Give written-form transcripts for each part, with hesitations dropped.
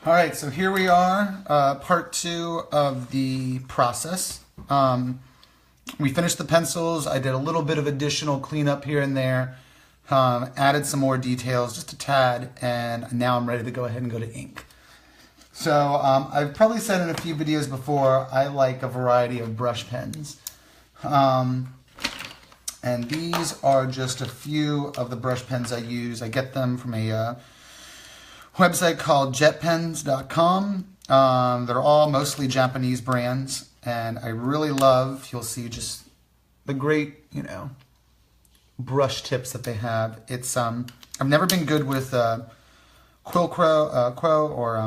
All right, so here we are, part 2 of the process. We finished the pencils. I did a little bit of additional cleanup here and there, added some more details, just a tad, and now I'm ready to go ahead and go to ink. So I've probably said in a few videos before, I like a variety of brush pens. And these are just a few of the brush pens I use. I get them from a website called jetpens.com. They're all mostly Japanese brands, and I really love, you'll see just the great, brush tips that they have. It's I've never been good with Quilcro or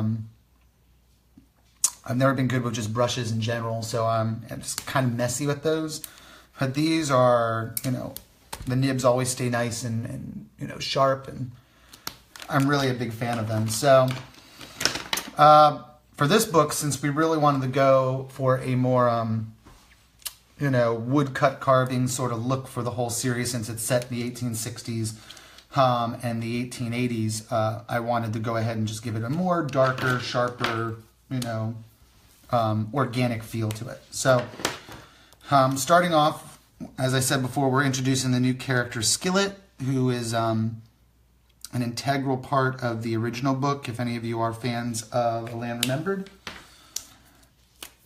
I've never been good with just brushes in general, so I'm just kind of messy with those. But these are, the nibs always stay nice and sharp, and I'm really a big fan of them. So for this book, since we really wanted to go for a more, woodcut carving sort of look for the whole series, since it's set in the 1860s and the 1880s, I wanted to go ahead and just give it a more darker, sharper, organic feel to it. So starting off, as I said before, we're introducing the new character Skillet, who is an integral part of the original book, if any of you are fans of A Land Remembered.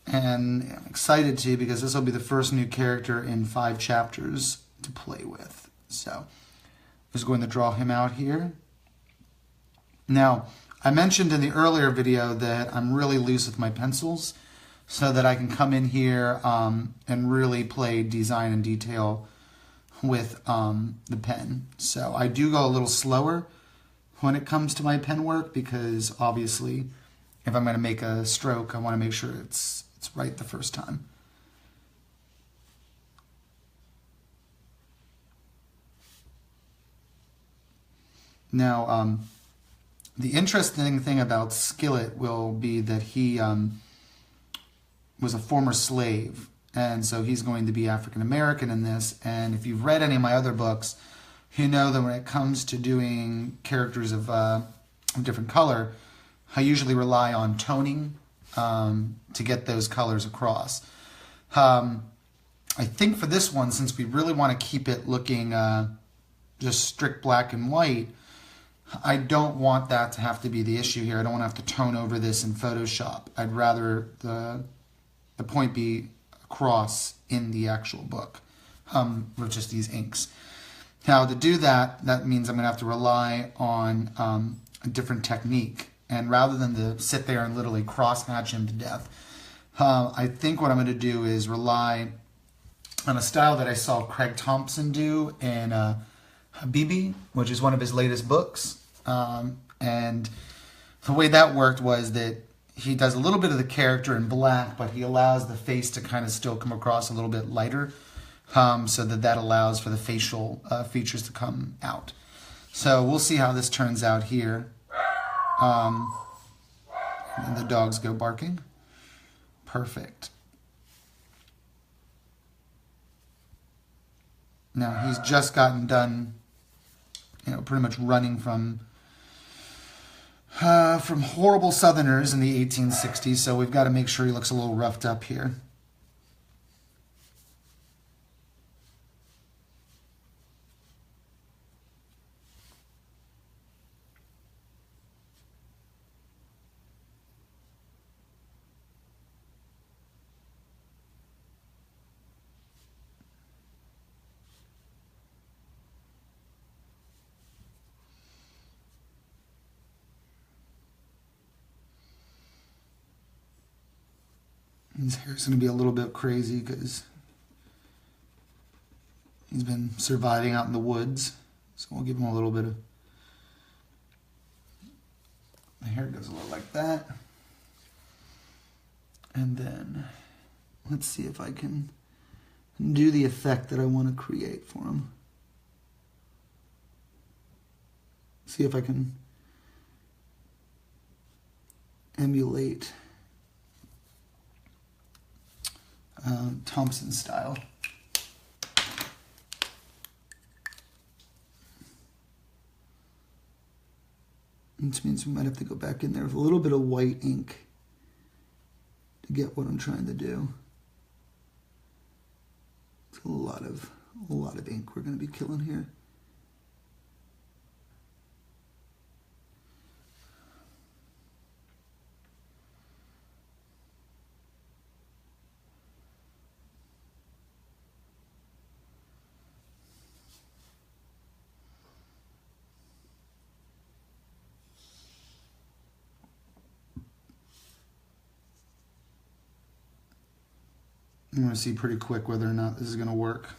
And I'm excited to, because this will be the first new character in 5 chapters to play with. So I'm just going to draw him out here. Now, I mentioned in the earlier video that I'm really loose with my pencils, so that I can come in here and really play design and detail with the pen. So I do go a little slower when it comes to my pen work, because obviously if I'm going to make a stroke, I want to make sure it's right the first time. Now, the interesting thing about Skillet will be that he was a former slave, and so he's going to be African American in this. And if you've read any of my other books, you know that when it comes to doing characters of different color, I usually rely on toning to get those colors across. I think for this one, since we really want to keep it looking just strict black and white, I don't want that to have to be the issue here. I don't want to have to tone over this in Photoshop. I'd rather the point be across in the actual book with just these inks. Now, to do that, that means I'm going to have to rely on a different technique. And rather than to sit there and literally cross-hatch him to death, I think what I'm going to do is rely on a style that I saw Craig Thompson do in Habibi, which is one of his latest books. And the way that worked was that he does a little bit of the character in black, but he allows the face to kind of still come across a little bit lighter, so that allows for the facial features to come out. So we'll see how this turns out here. And the dogs go barking. Perfect. Now he's just gotten done, pretty much running from horrible Southerners in the 1860s, so we've got to make sure he looks a little roughed up here. His hair's going to be a little bit crazy because he's been surviving out in the woods. So we'll give him a little bit of... The hair goes a little like that. And then let's see if I can do the effect that I want to create for him. See if I can emulate Thompson style. which means we might have to go back in there with a little bit of white ink to get what I'm trying to do. It's a lot of ink we're going to be killing here. I'm going to see pretty quick whether or not this is going to work.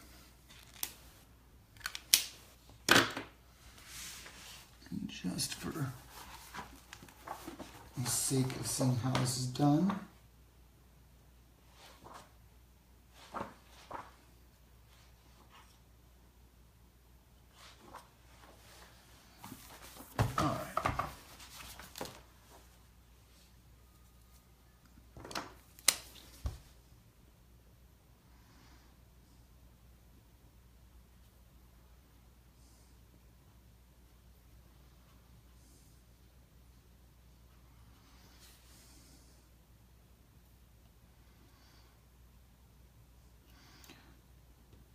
And just for the sake of seeing how this is done. All right.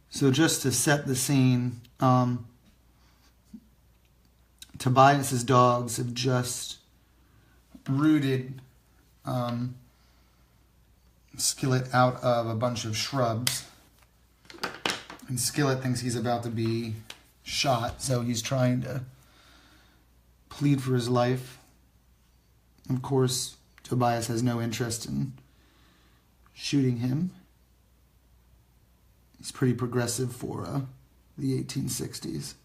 So just to set the scene, Tobias's dogs have just rooted Skillet out of a bunch of shrubs. And Skillet thinks he's about to be shot, so he's trying to plead for his life. Of course, Tobias has no interest in shooting him. He's pretty progressive for the 1860s.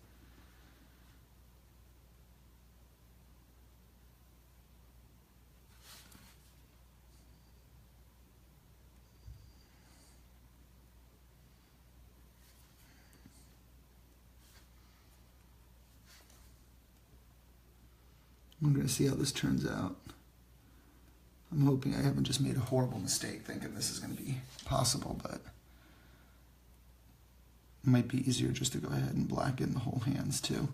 I'm going to see how this turns out. I'm hoping I haven't just made a horrible mistake thinking this is going to be possible, but it might be easier just to go ahead and blacken the whole hands too.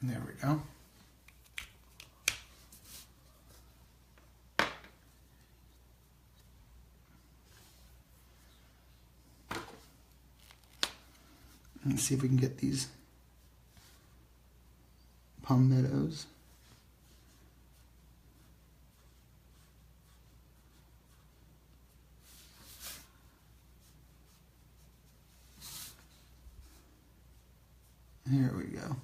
There we go. Let's see if we can get these palmettos. Here we go.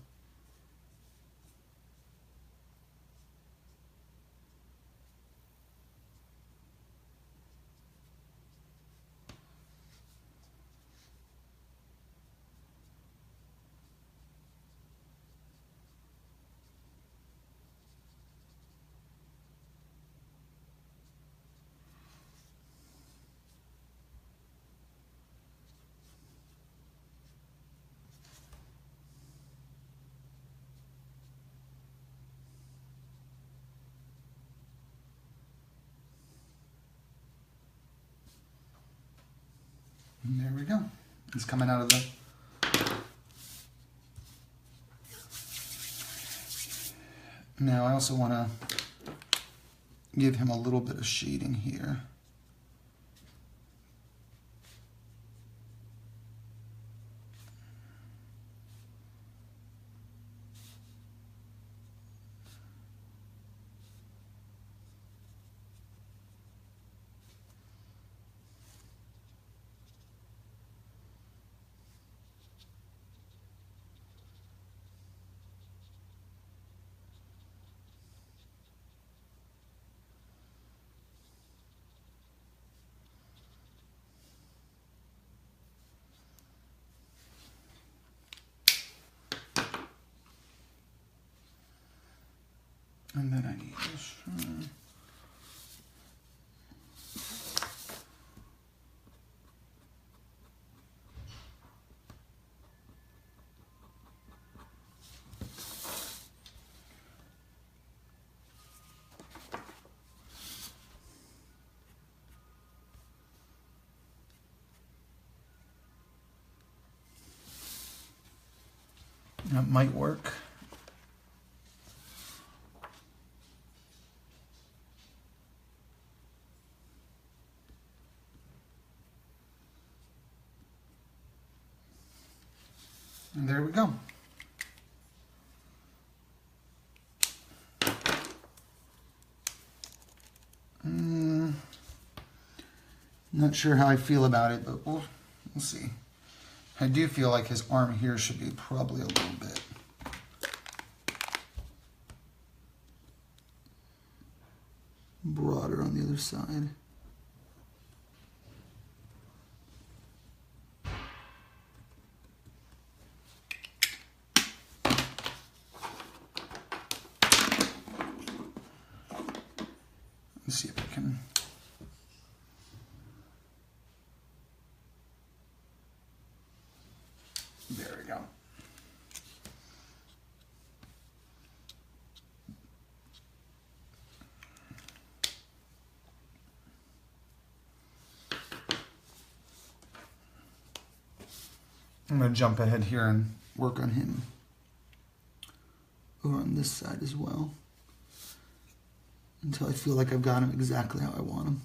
And there we go. It's coming out of the... Now I also want to give him a little bit of shading here. That might work. And there we go. Not sure how I feel about it, but we'll see. I do feel like his arm here should be probably a little bit broader on the other side. Let's see if I can. There we go. I'm going to jump ahead here and work on him over on this side as well until I feel like I've got him exactly how I want him.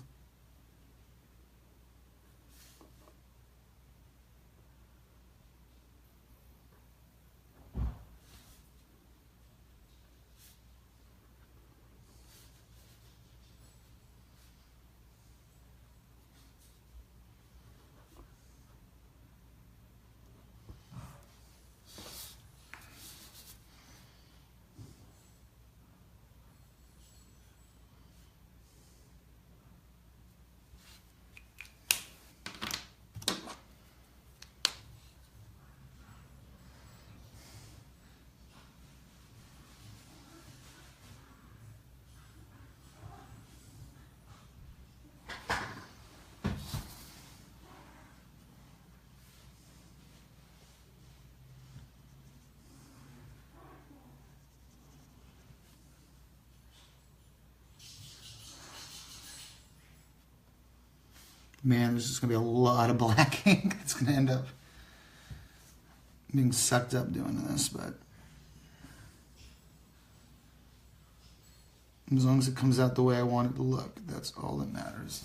Man, there's just going to be a lot of black ink. It's going to end up being sucked up doing this, but as long as it comes out the way I want it to look, that's all that matters.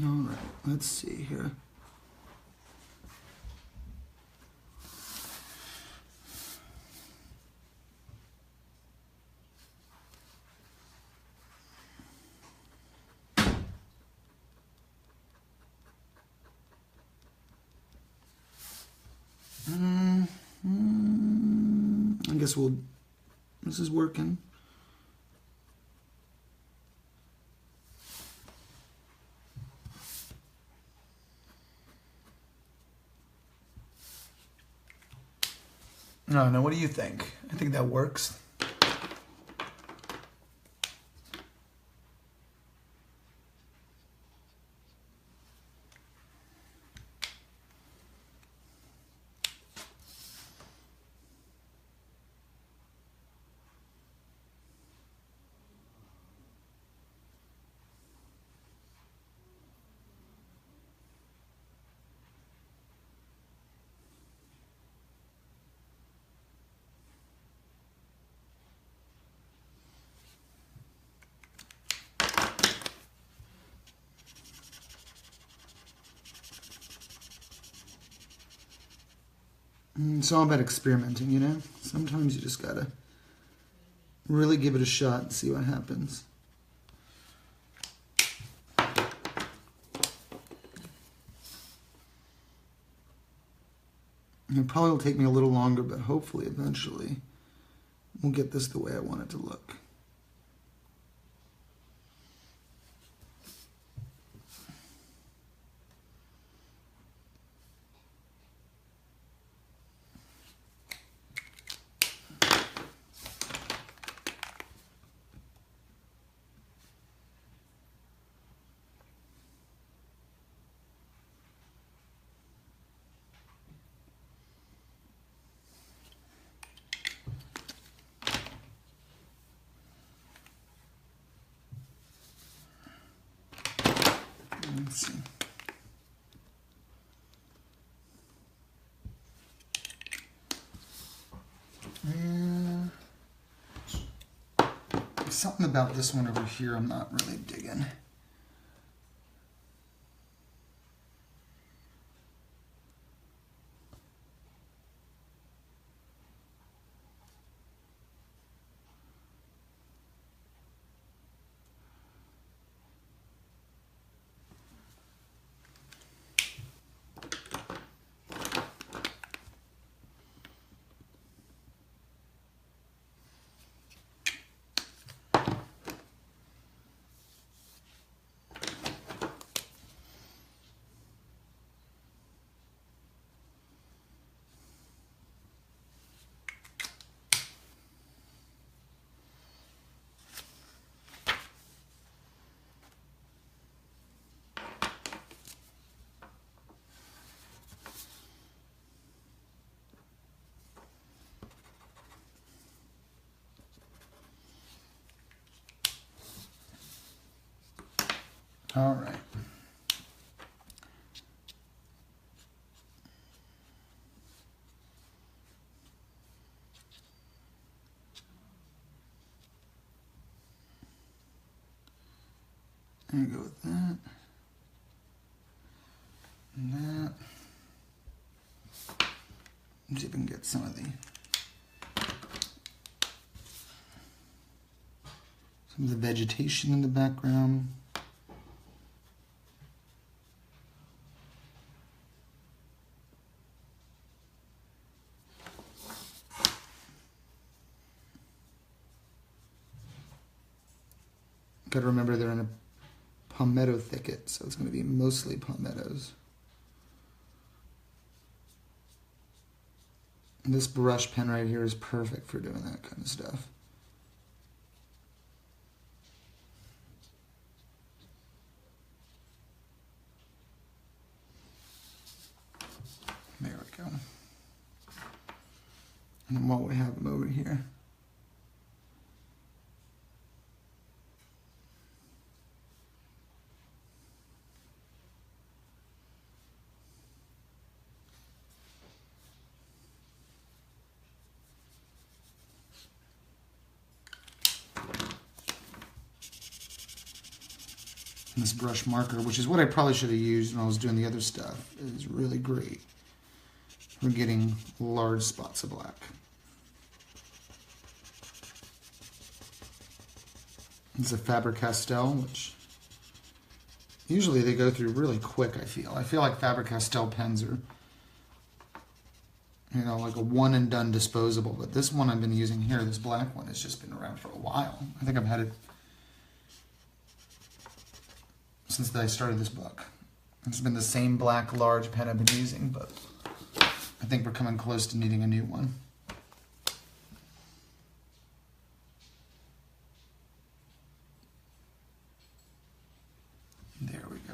All right, let's see here. I guess this is working. No, what do you think? I think that works. It's all about experimenting, you know? Sometimes you just gotta really give it a shot and see what happens. It probably will take me a little longer, but hopefully eventually we'll get this the way I want it to look. Let's see. There's something about this one over here I'm not really digging. All right. I'm gonna go with that. And that. See if we can get some of the vegetation in the background. Got to remember they're in a palmetto thicket, so it's going to be mostly palmettos. And this brush pen right here is perfect for doing that kind of stuff. There we go. And while we have them over here, this brush marker, which is what I probably should have used when I was doing the other stuff, is really great for getting large spots of black. It's a Faber-Castell, which usually they go through really quick, I feel. I feel like Faber-Castell pens are, you know, like a one and done disposable, but this one I've been using here, this black one, has just been around for a while. I think I've had it since I started this book. It's been the same black large pen I've been using, but I think we're coming close to needing a new one. There we go.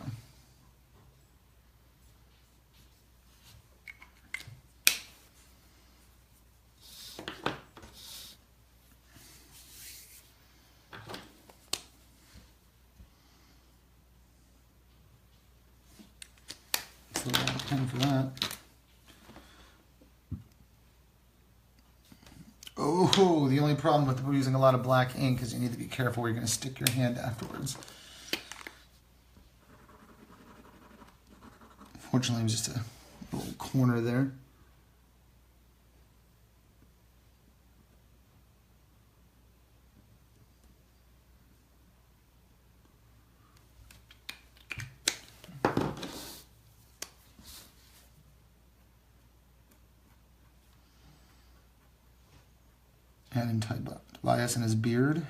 That's a lot of pen for that. Oh, the only problem with using a lot of black ink is you need to be careful where you're going to stick your hand afterwards. Fortunately, it was just a little corner there. Add in Tobias and his beard.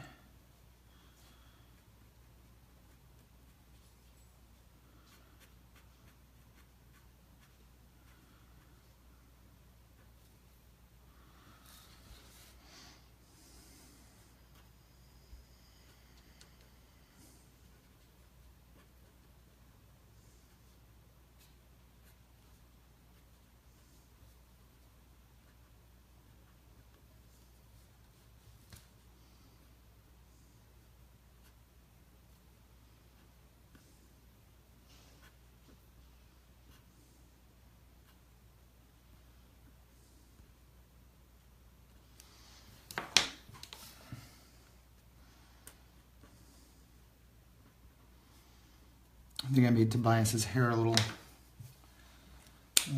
I think I made Tobias's hair a little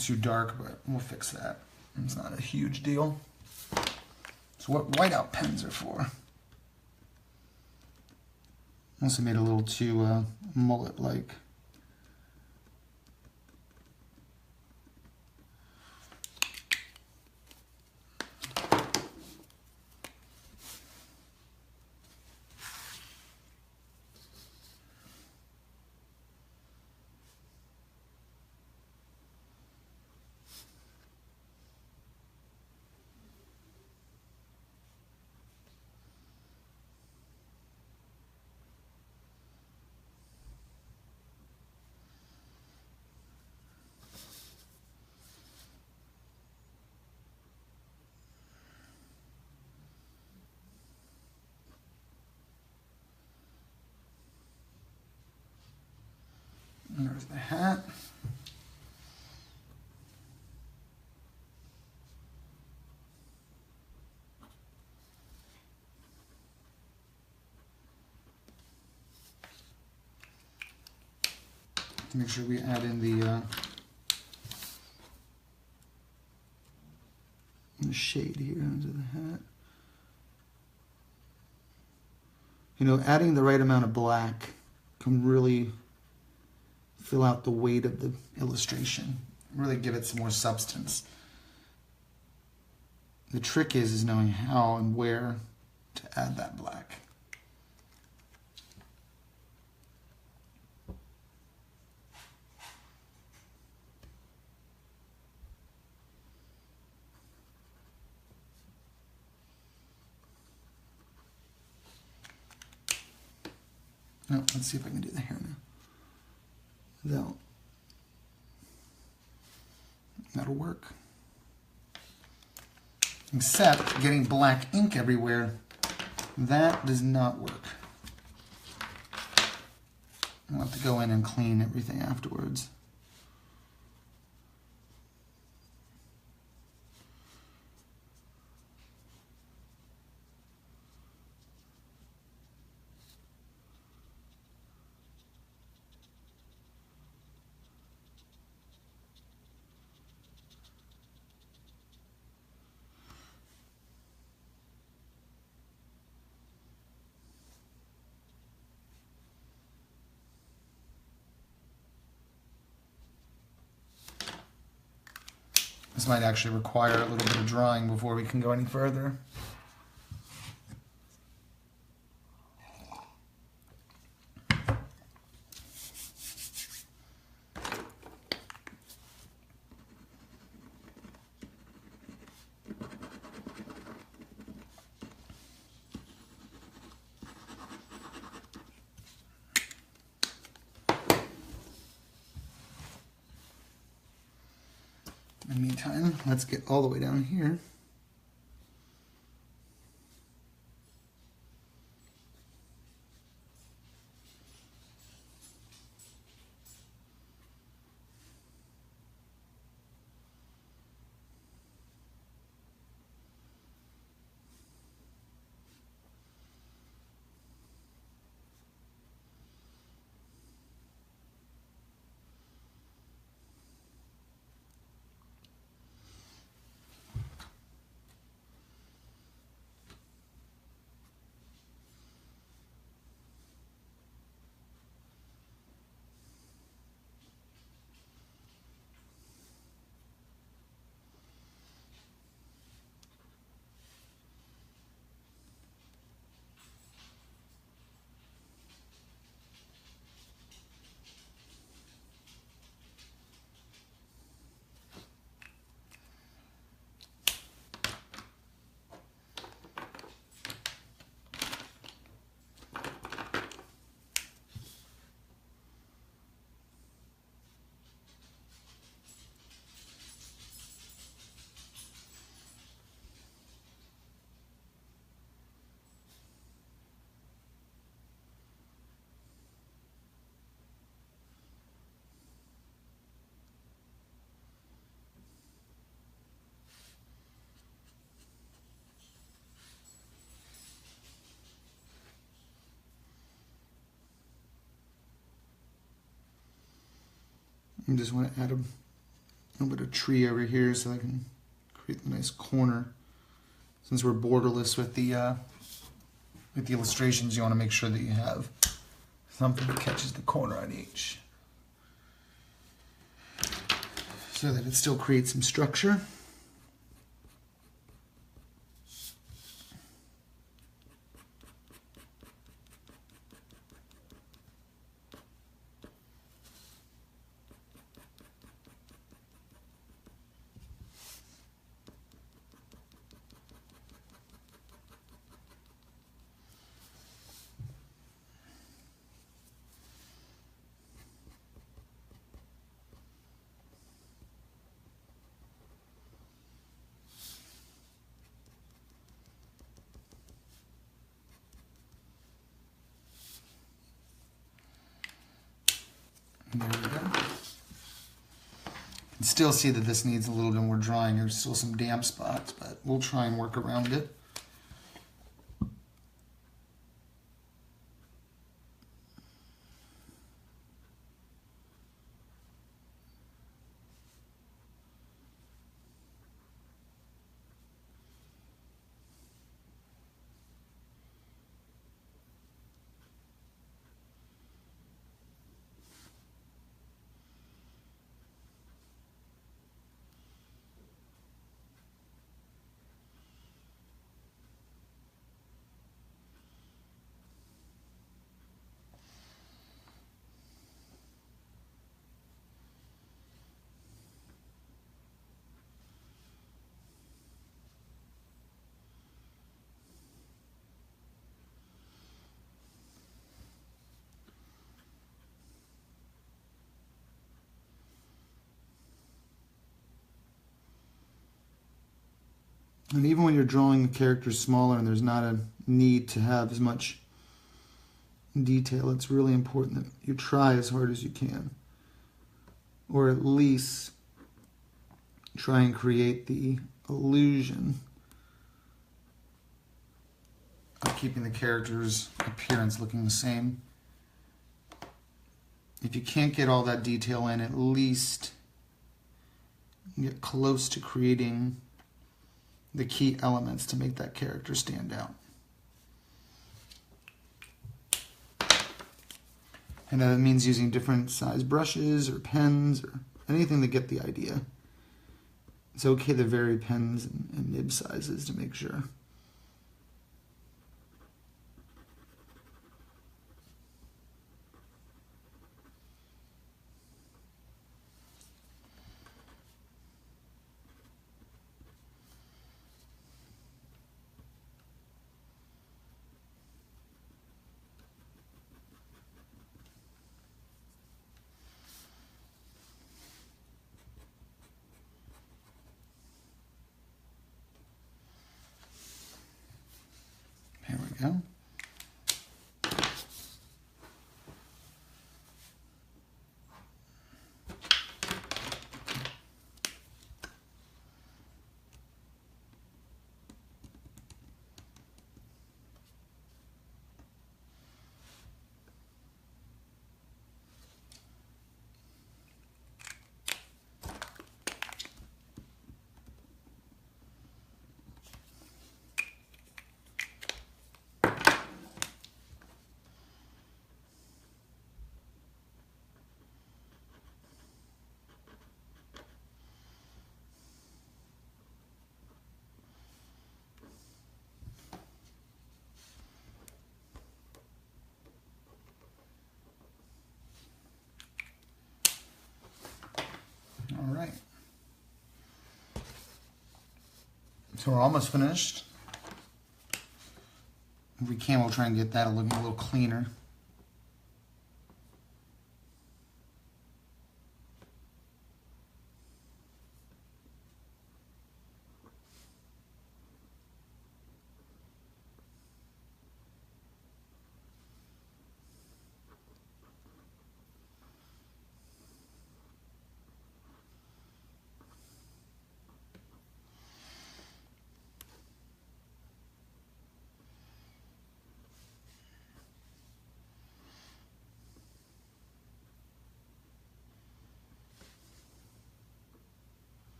too dark, but we'll fix that. It's not a huge deal. It's what whiteout pens are for. Also made a little too mullet-like. There's the hat. Make sure we add in the shade here into the hat. You know, adding the right amount of black can really fill out the weight of the illustration, really give it some more substance. The trick is knowing how and where to add that black. Oh, let's see if I can do the hair now. That'll work. Except getting black ink everywhere, that does not work. I'll have to go in and clean everything afterwards. This might actually require a little bit of drawing before we can go any further. In the meantime, let's get all the way down here. I just want to add a little bit of tree over here so I can create a nice corner. Since we're borderless with the illustrations, you want to make sure that you have something that catches the corner on each, so that it still creates some structure. There we go. You can still see that this needs a little bit more drying. There's still some damp spots, but we'll try and work around it. And even when you're drawing the characters smaller and there's not a need to have as much detail, it's really important that you try as hard as you can. Or at least try and create the illusion of keeping the character's appearance looking the same. If you can't get all that detail in, at least get close to creating the key elements to make that character stand out. And that means using different size brushes or pens or anything to get the idea. It's okay to vary pens and nib sizes to make sure. There we go. All right. So we're almost finished. If we can, we'll try and get that looking a little cleaner.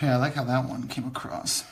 Yeah, I like how that one came across.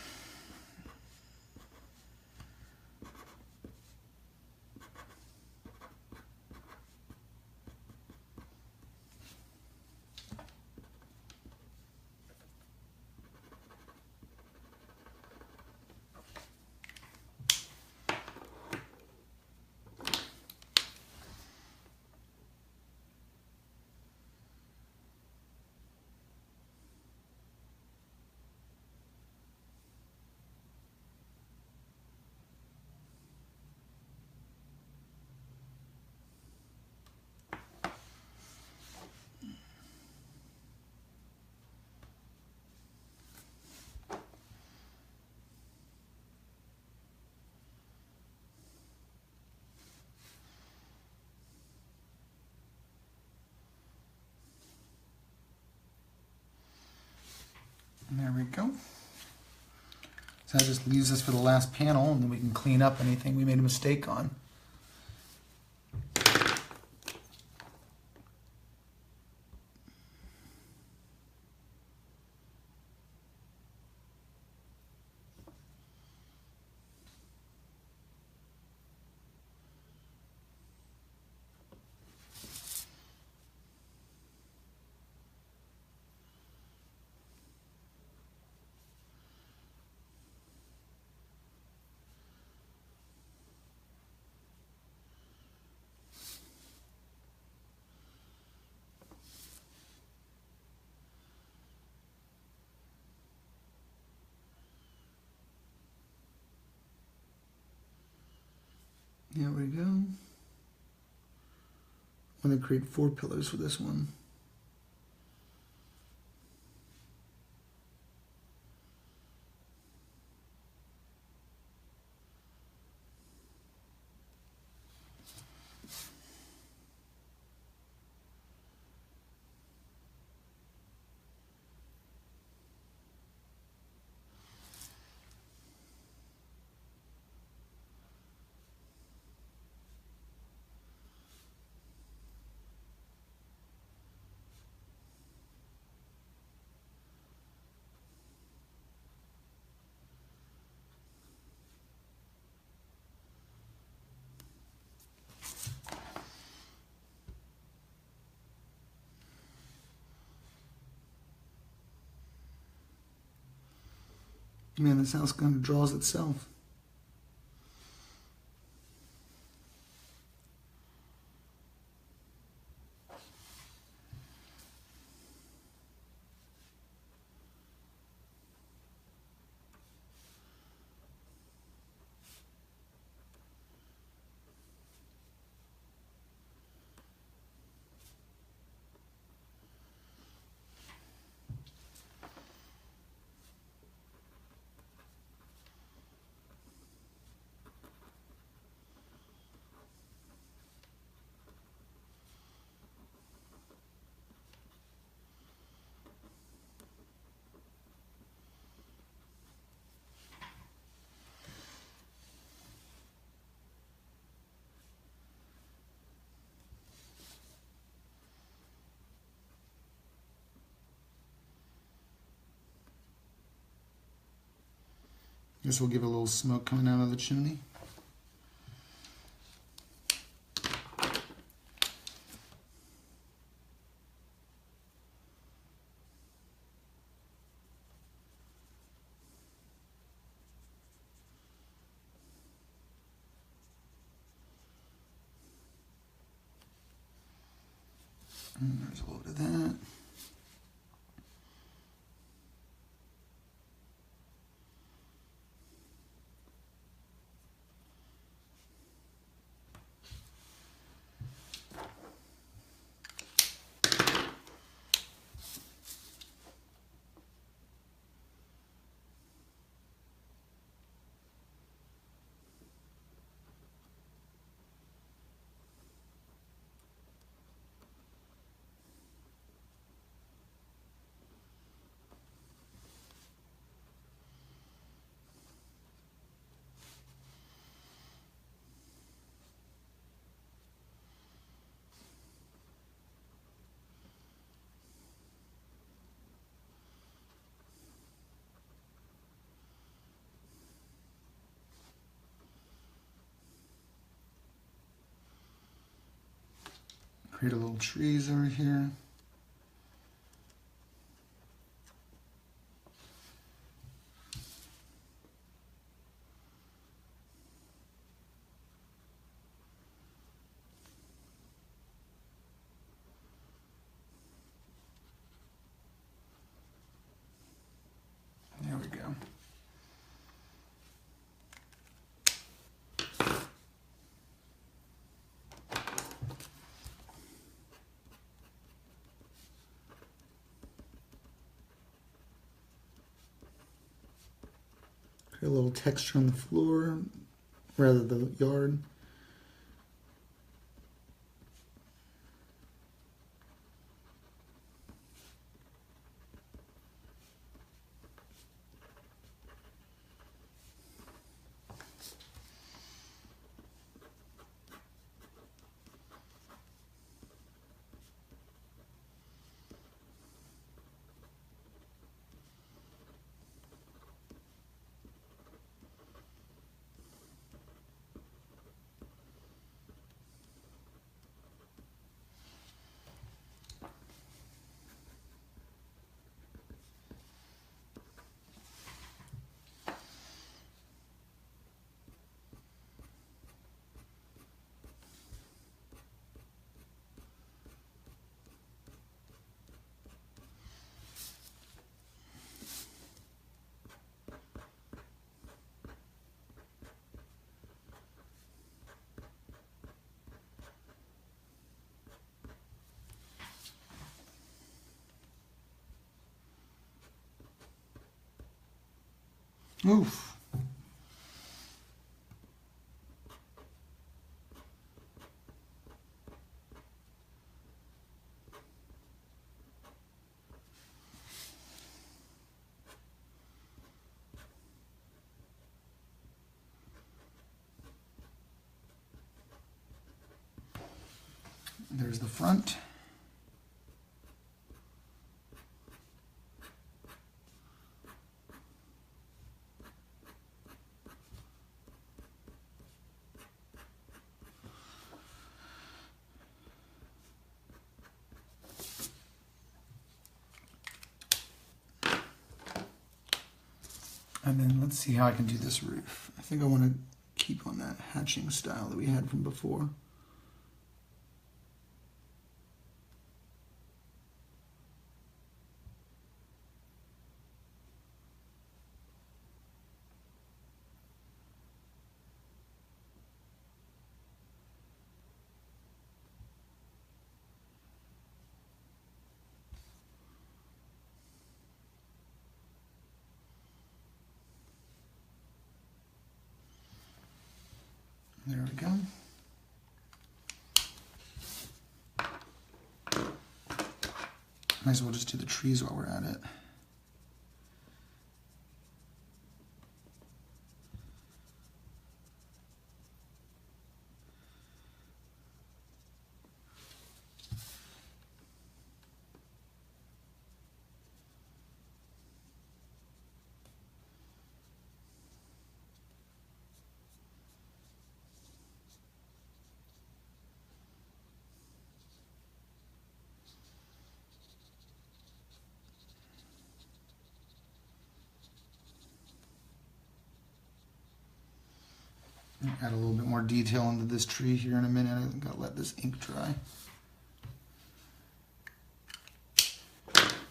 And there we go. So that just leaves us for the last panel, and then we can clean up anything we made a mistake on. There we go. I'm going to create 4 pillars for this one. Man, this house kind of draws itself. This will give a little smoke coming out of the chimney. And there's a little bit of that. Create a little trees over here. There we go. Create a little texture on the floor, rather the yard. Oof. There's the front. And then let's see how I can do this roof. I think I want to keep on that hatching style that we had from before. There we go. Might as well just do the trees while we're at it. Add a little bit more detail into this tree here in a minute. I'm gonna let this ink dry.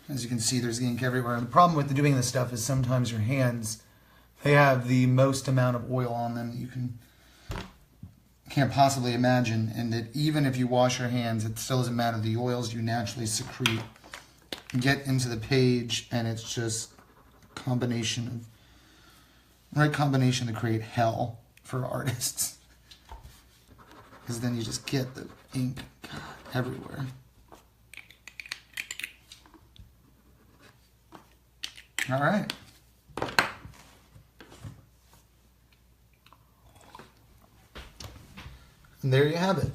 As you can see, there's ink everywhere. The problem with doing this stuff is sometimes your hands, they have the most amount of oil on them that you can't possibly imagine, and that even if you wash your hands, it still doesn't matter. The oils you naturally secrete get into the page, and it's just right combination to create hell for artists, because then you just get the ink everywhere. All right. And there you have it.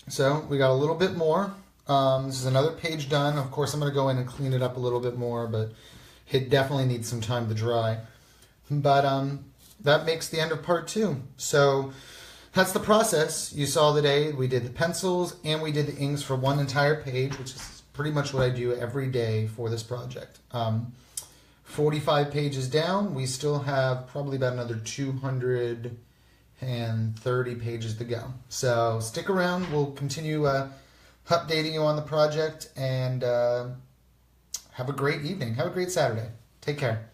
So we got a little bit more. This is another page done. Of course, I'm going to go in and clean it up a little bit more, but it definitely needs some time to dry. But that makes the end of part 2. So that's the process. You saw today we did the pencils and we did the inks for one entire page, which is pretty much what I do every day for this project. 45 pages down, we still have probably about another 230 pages to go. So stick around. We'll continue updating you on the project, and have a great evening. Have a great Saturday. Take care.